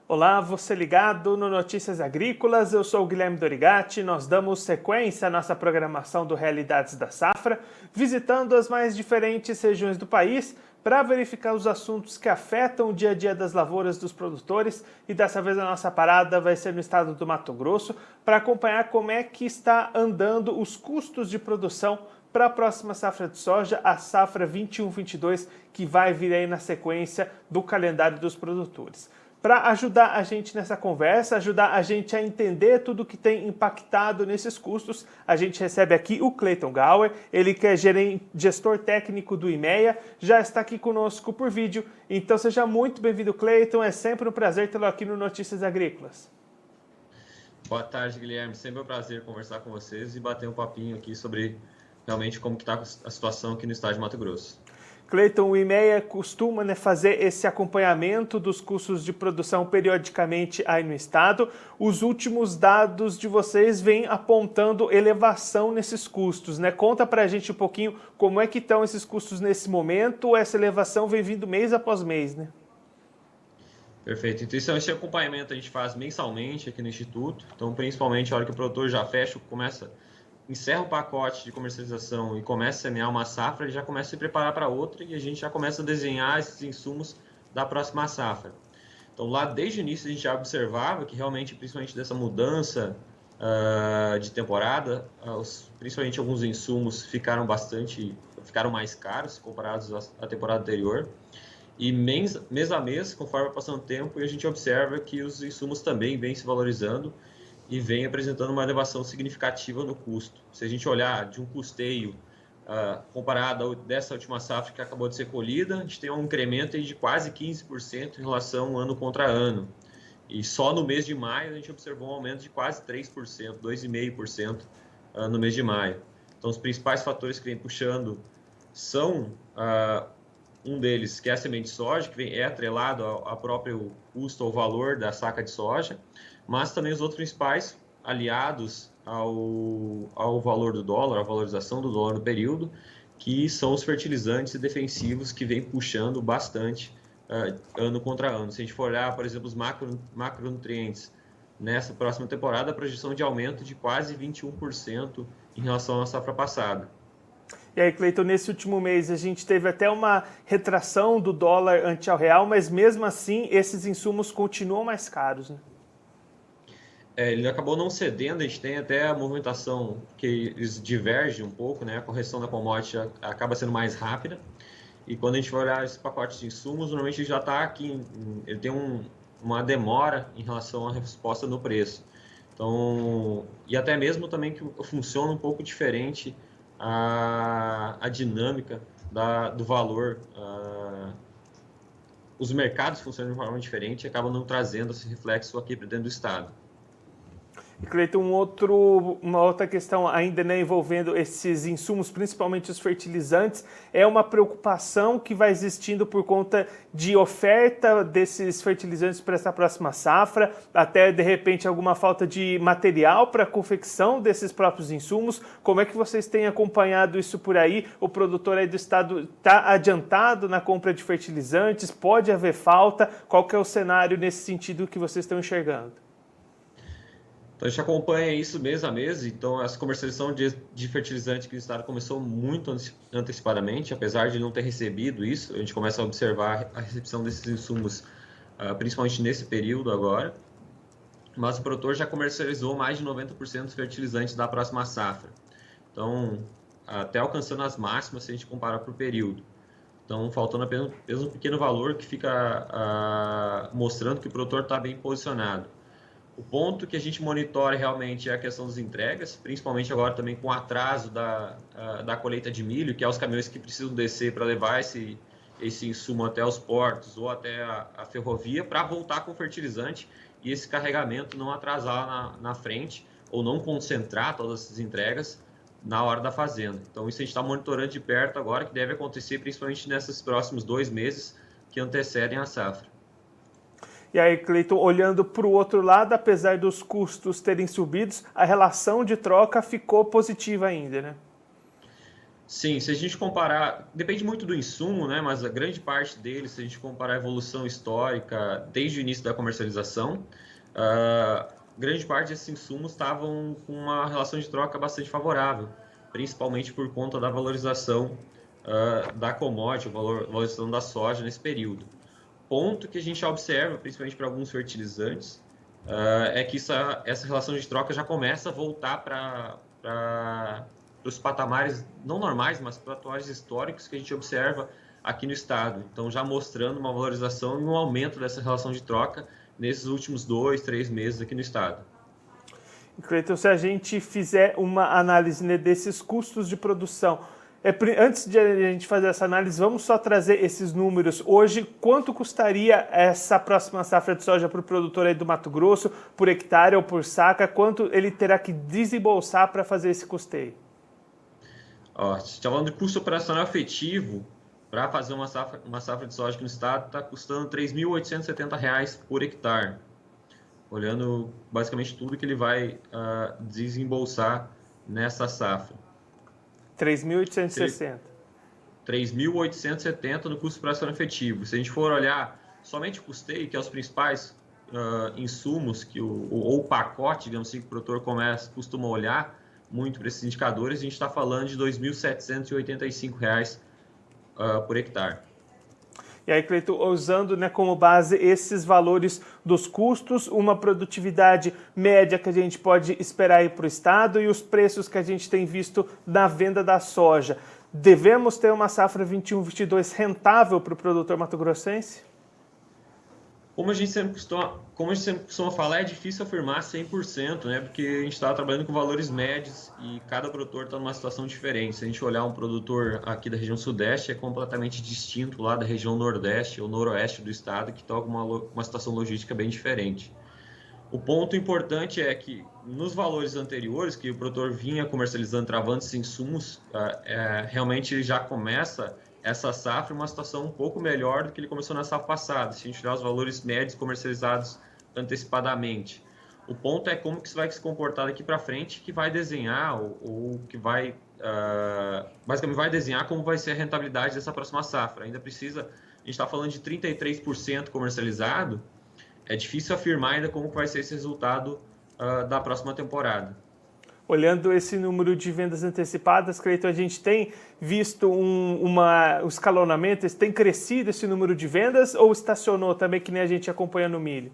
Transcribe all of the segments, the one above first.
Olá, você ligado no Notícias Agrícolas, eu sou o Guilherme Dorigatti, nós damos sequência à nossa programação do Realidades da Safra, visitando as mais diferentes regiões do país para verificar os assuntos que afetam o dia a dia das lavouras dos produtores e dessa vez a nossa parada vai ser no estado do Mato Grosso para acompanhar como é que está andando os custos de produção para a próxima safra de soja, a safra 21-22, que vai vir aí na sequência do calendário dos produtores. Para ajudar a gente nessa conversa, ajudar a gente a entender tudo o que tem impactado nesses custos, a gente recebe aqui o Clayton Gauer, ele que é gestor técnico do IMEA, já está aqui conosco por vídeo. Então seja muito bem-vindo, Clayton, é sempre um prazer tê-lo aqui no Notícias Agrícolas. Boa tarde, Guilherme, sempre um prazer conversar com vocês e bater um papinho aqui sobre realmente como que está a situação aqui no estado de Mato Grosso. Clayton, o IMEA costuma fazer esse acompanhamento dos custos de produção periodicamente aí no estado. Os últimos dados de vocês vêm apontando elevação nesses custos, né? Conta pra gente um pouquinho como é que estão esses custos nesse momento. Essa elevação vem vindo mês após mês, né? Perfeito. Então, esse acompanhamento a gente faz mensalmente aqui no Instituto. Então, principalmente a hora que o produtor já fecha, encerra o pacote de comercialização e começa a semear uma safra, ele já começa a se preparar para outra e a gente já começa a desenhar esses insumos da próxima safra. Então, lá desde o início a gente já observava que realmente, principalmente dessa mudança de temporada, principalmente alguns insumos ficaram mais caros comparados à temporada anterior. E mês a mês, conforme vai passando o tempo, a gente observa que os insumos também vêm se valorizando e vem apresentando uma elevação significativa no custo. Se a gente olhar de um custeio comparado dessa última safra que acabou de ser colhida, a gente tem um incremento de quase 15% em relação ano contra ano. E só no mês de maio a gente observou um aumento de quase 3%, 2,5% no mês de maio. Então, os principais fatores que vem puxando são um deles, que é a semente de soja, que é atrelado ao próprio custo ou valor da saca de soja, mas também os outros principais aliados ao valor do dólar, à valorização do dólar no período, que são os fertilizantes e defensivos que vem puxando bastante ano contra ano. Se a gente for olhar, por exemplo, os macronutrientes, nessa próxima temporada, a projeção de aumento de quase 21% em relação à safra passada. E aí, Clayton, nesse último mês a gente teve até uma retração do dólar ante ao real, mas mesmo assim esses insumos continuam mais caros, né? Ele acabou não cedendo, a gente tem até a movimentação que eles divergem um pouco, né? A correção da commodity acaba sendo mais rápida. E quando a gente vai olhar esse pacote de insumos, normalmente ele já está aqui, ele tem uma demora em relação à resposta no preço. Então, e até mesmo também que funciona um pouco diferente a dinâmica do valor. Os mercados funcionam de forma diferente e acabam não trazendo esse reflexo aqui para dentro do estado. Cleiton, uma outra questão ainda, né, envolvendo esses insumos, principalmente os fertilizantes, é uma preocupação que vai existindo por conta de oferta desses fertilizantes para essa próxima safra, até de repente alguma falta de material para a confecção desses próprios insumos. Como é que vocês têm acompanhado isso por aí? O produtor aí do estado está adiantado na compra de fertilizantes? Pode haver falta? Qual que é o cenário nesse sentido que vocês estão enxergando? Então, a gente acompanha isso mês a mês, então essa comercialização de fertilizante que o Estado começou muito antecipadamente, apesar de não ter recebido isso, a gente começa a observar a recepção desses insumos, principalmente nesse período agora, mas o produtor já comercializou mais de 90% dos fertilizantes da próxima safra, então até alcançando as máximas se a gente comparar por período. Então, faltando apenas um pequeno valor que fica mostrando que o produtor está bem posicionado. O ponto que a gente monitora realmente é a questão das entregas, principalmente agora também com o atraso da colheita de milho, que é os caminhões que precisam descer para levar esse insumo até os portos ou até a ferrovia para voltar com fertilizante e esse carregamento não atrasar na frente ou não concentrar todas essas entregas na hora da fazenda. Então, isso a gente está monitorando de perto agora, que deve acontecer principalmente nesses próximos 2 meses que antecedem a safra. E aí, Cleiton, olhando para o outro lado, apesar dos custos terem subido, a relação de troca ficou positiva ainda, né? Sim, se a gente comparar, depende muito do insumo, né? Mas a grande parte dele, se a gente comparar a evolução histórica desde o início da comercialização, grande parte desses insumos estavam com uma relação de troca bastante favorável, principalmente por conta da valorização da commodity, valorização da soja nesse período. Ponto que a gente observa, principalmente para alguns fertilizantes, é que essa relação de troca já começa a voltar para os patamares não normais, mas patamares históricos que a gente observa aqui no estado. Então, já mostrando uma valorização e um aumento dessa relação de troca nesses últimos 2, 3 meses aqui no estado. Cleiton, se a gente fizer uma análise, né, desses custos de produção, antes de a gente fazer essa análise, vamos só trazer esses números. Hoje, quanto custaria essa próxima safra de soja para o produtor aí do Mato Grosso, por hectare ou por saca? Quanto ele terá que desembolsar para fazer esse custeio? Ó, se está falando de custo operacional efetivo, para fazer uma safra de soja aqui no estado, está custando R$ 3.870 por hectare. Olhando basicamente tudo que ele vai desembolsar nessa safra. 3.860. 3.870 no custo operacional efetivo. Se a gente for olhar somente o custeio, que é os principais insumos, ou o pacote, digamos assim, que o produtor costuma olhar muito para esses indicadores, a gente está falando de R$ 2.785 por hectare. E aí, Cleiton, usando, né, como base esses valores dos custos, uma produtividade média que a gente pode esperar aí para o estado e os preços que a gente tem visto na venda da soja. Devemos ter uma safra 21-22 rentável para o produtor mato-grossense? Como a gente sempre costuma falar, é difícil afirmar 100%, né? Porque a gente está trabalhando com valores médios e cada produtor está numa situação diferente. Se a gente olhar um produtor aqui da região sudeste, é completamente distinto lá da região nordeste ou noroeste do estado, que está com uma situação logística bem diferente. O ponto importante é que nos valores anteriores, que o produtor vinha comercializando, travando esses insumos, realmente ele já começa essa safra uma situação um pouco melhor do que ele começou na safra passada, se a gente olhar os valores médios comercializados antecipadamente. O ponto é como que isso vai se comportar daqui para frente, que vai desenhar, ou que vai, basicamente vai desenhar como vai ser a rentabilidade dessa próxima safra. Ainda precisa, a gente está falando de 33% comercializado, é difícil afirmar ainda como vai ser esse resultado da próxima temporada. Olhando esse número de vendas antecipadas, Cleiton, a gente tem visto um escalonamento, tem crescido esse número de vendas ou estacionou também, que nem a gente acompanha no milho?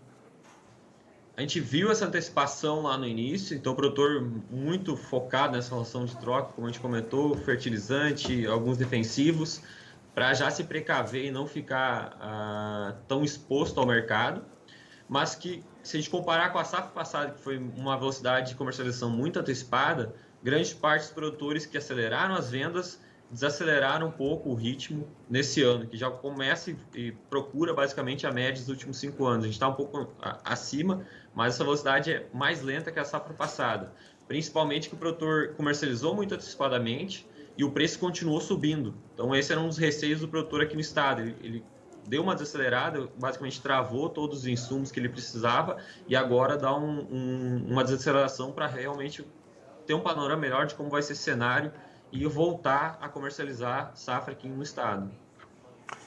A gente viu essa antecipação lá no início, então o produtor muito focado nessa relação de troca, como a gente comentou, fertilizante, alguns defensivos, para já se precaver e não ficar tão exposto ao mercado, mas que, se a gente comparar com a safra passada, que foi uma velocidade de comercialização muito antecipada, grande parte dos produtores que aceleraram as vendas desaceleraram um pouco o ritmo nesse ano, que já começa e procura basicamente a média dos últimos 5 anos. A gente está um pouco acima, mas essa velocidade é mais lenta que a safra passada, principalmente que o produtor comercializou muito antecipadamente e o preço continuou subindo. Então esse era um dos receios do produtor aqui no estado. Ele deu uma desacelerada, basicamente travou todos os insumos que ele precisava e agora dá uma desaceleração para realmente ter um panorama melhor de como vai ser esse cenário e voltar a comercializar safra aqui no estado.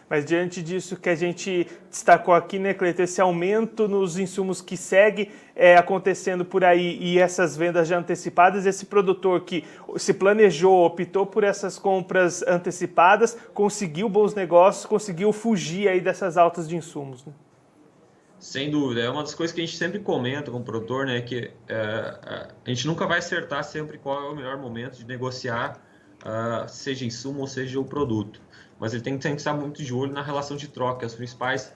Mas diante disso que a gente destacou aqui, né, Cleiton, esse aumento nos insumos que segue acontecendo por aí e essas vendas já antecipadas, esse produtor que se planejou, optou por essas compras antecipadas, conseguiu bons negócios, conseguiu fugir aí dessas altas de insumos, né? Sem dúvida, é uma das coisas que a gente sempre comenta com o produtor, né, que a gente nunca vai acertar sempre qual é o melhor momento de negociar, seja insumo ou seja o produto. Mas ele tem que estar muito de olho na relação de troca, os principais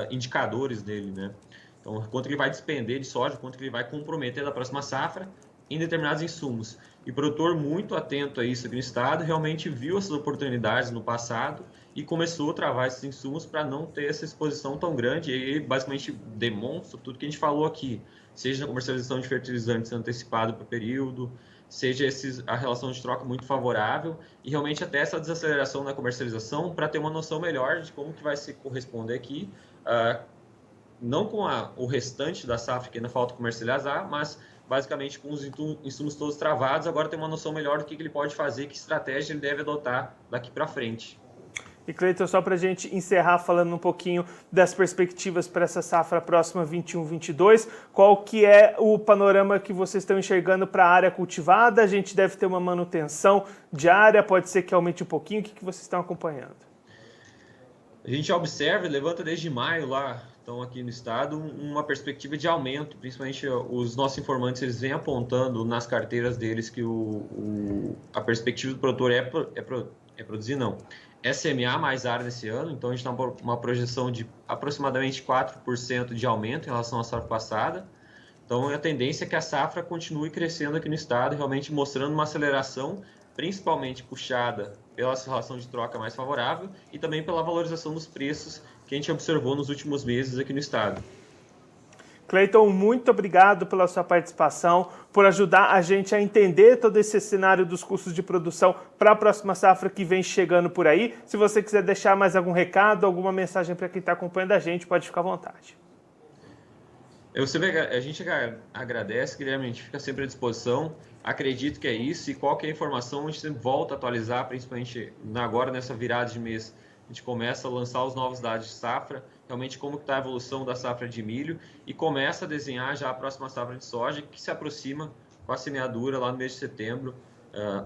indicadores dele, né? Então, quanto ele vai despender de soja, quanto ele vai comprometer da próxima safra em determinados insumos. E o produtor, muito atento a isso aqui no estado, realmente viu essas oportunidades no passado e começou a travar esses insumos para não ter essa exposição tão grande. E aí, basicamente, demonstra tudo que a gente falou aqui, seja na comercialização de fertilizantes antecipado para o período, seja a relação de troca muito favorável e realmente até essa desaceleração na comercialização para ter uma noção melhor de como que vai se corresponder aqui, não com o restante da safra que ainda falta comercializar, mas basicamente com os insumos todos travados, agora tem uma noção melhor do que ele pode fazer, que estratégia ele deve adotar daqui para frente. E Cleiton, só para a gente encerrar falando um pouquinho das perspectivas para essa safra próxima 21-22, qual que é o panorama que vocês estão enxergando para a área cultivada? A gente deve ter uma manutenção diária, pode ser que aumente um pouquinho, o que vocês estão acompanhando? A gente observa e levanta desde maio lá, então aqui no estado, uma perspectiva de aumento, principalmente os nossos informantes, eles vêm apontando nas carteiras deles que a perspectiva do produtor é produzir, não. É semear mais área nesse ano, então a gente está com uma projeção de aproximadamente 4% de aumento em relação à safra passada. Então a tendência é que a safra continue crescendo aqui no estado, realmente mostrando uma aceleração, principalmente puxada pela relação de troca mais favorável e também pela valorização dos preços que a gente observou nos últimos meses aqui no estado. Cleiton, muito obrigado pela sua participação, por ajudar a gente a entender todo esse cenário dos custos de produção para a próxima safra que vem chegando por aí. Se você quiser deixar mais algum recado, alguma mensagem para quem está acompanhando a gente, pode ficar à vontade. A gente agradece, Guilherme, a gente fica sempre à disposição. Acredito que é isso, e qualquer informação a gente sempre volta a atualizar, principalmente agora nessa virada de mês. A gente começa a lançar os novos dados de safra, realmente como está a evolução da safra de milho, e começa a desenhar já a próxima safra de soja, que se aproxima com a semeadura lá no mês de setembro,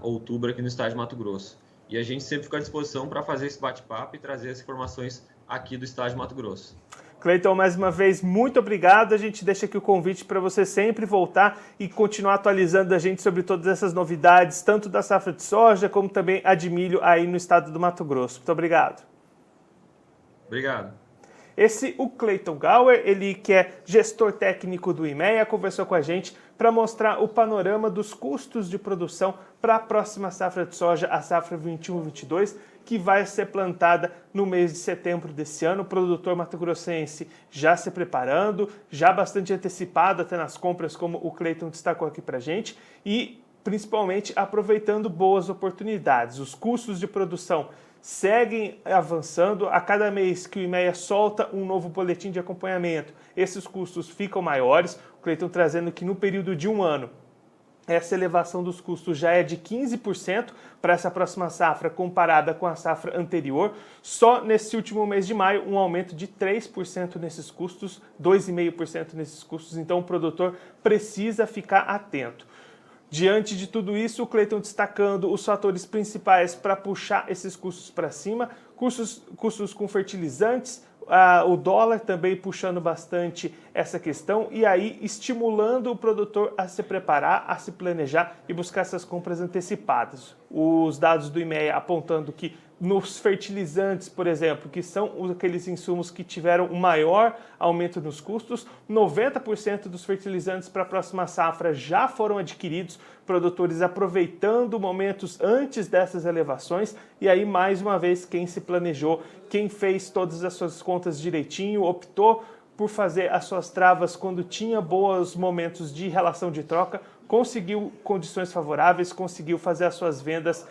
outubro, aqui no estado de Mato Grosso. E a gente sempre fica à disposição para fazer esse bate-papo e trazer as informações aqui do estado de Mato Grosso. Cleiton, mais uma vez, muito obrigado. A gente deixa aqui o convite para você sempre voltar e continuar atualizando a gente sobre todas essas novidades, tanto da safra de soja como também a de milho aí no estado do Mato Grosso. Muito obrigado. Obrigado. O Cleiton Gauer, ele que é gestor técnico do IMEA, conversou com a gente para mostrar o panorama dos custos de produção para a próxima safra de soja, a safra 21-22, que vai ser plantada no mês de setembro desse ano. O produtor mato-grossense já se preparando, já bastante antecipado até nas compras, como o Cleiton destacou aqui para a gente, e principalmente aproveitando boas oportunidades. Os custos de produção seguem avançando. A cada mês que o IMEA solta um novo boletim de acompanhamento, esses custos ficam maiores. O Cleiton trazendo que no período de um ano, essa elevação dos custos já é de 15% para essa próxima safra comparada com a safra anterior. Só nesse último mês de maio, um aumento de 3% nesses custos, 2,5% nesses custos. Então o produtor precisa ficar atento. Diante de tudo isso, o Cleiton destacando os fatores principais para puxar esses custos para cima, custos com fertilizantes, o dólar também puxando bastante essa questão e aí estimulando o produtor a se preparar, a se planejar e buscar essas compras antecipadas. Os dados do IMEA apontando que nos fertilizantes, por exemplo, que são aqueles insumos que tiveram um maior aumento nos custos, 90% dos fertilizantes para a próxima safra já foram adquiridos, produtores aproveitando momentos antes dessas elevações, e aí mais uma vez quem se planejou, quem fez todas as suas contas direitinho, optou por fazer as suas travas quando tinha bons momentos de relação de troca, conseguiu condições favoráveis, conseguiu fazer as suas vendas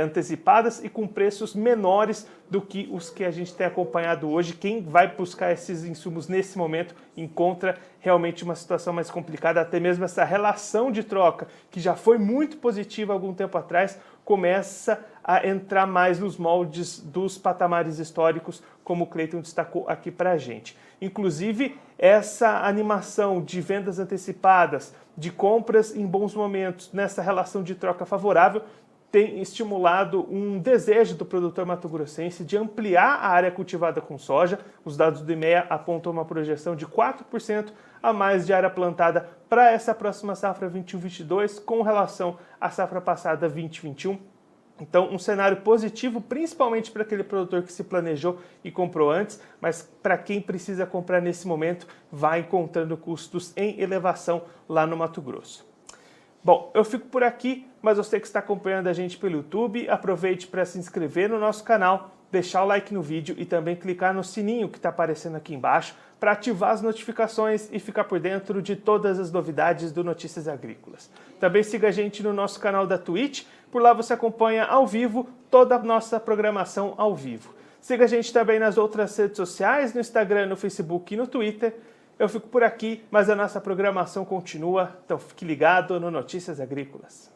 antecipadas e com preços menores do que os que a gente tem acompanhado hoje. Quem vai buscar esses insumos nesse momento encontra realmente uma situação mais complicada, até mesmo essa relação de troca, que já foi muito positiva há algum tempo atrás, começa a entrar mais nos moldes dos patamares históricos, como o Cleiton destacou aqui para a gente. Inclusive, essa animação de vendas antecipadas, de compras em bons momentos, nessa relação de troca favorável, tem estimulado um desejo do produtor mato-grossense de ampliar a área cultivada com soja. Os dados do IMEA apontam uma projeção de 4% a mais de área plantada para essa próxima safra 21-22 com relação à safra passada 20-21. Então, um cenário positivo, principalmente para aquele produtor que se planejou e comprou antes, mas para quem precisa comprar nesse momento, vai encontrando custos em elevação lá no Mato Grosso. Bom, eu fico por aqui, mas você que está acompanhando a gente pelo YouTube, aproveite para se inscrever no nosso canal, deixar o like no vídeo e também clicar no sininho que está aparecendo aqui embaixo para ativar as notificações e ficar por dentro de todas as novidades do Notícias Agrícolas. Também siga a gente no nosso canal da Twitch, por lá você acompanha ao vivo toda a nossa programação ao vivo. Siga a gente também nas outras redes sociais, no Instagram, no Facebook e no Twitter. Eu fico por aqui, mas a nossa programação continua, então fique ligado no Notícias Agrícolas.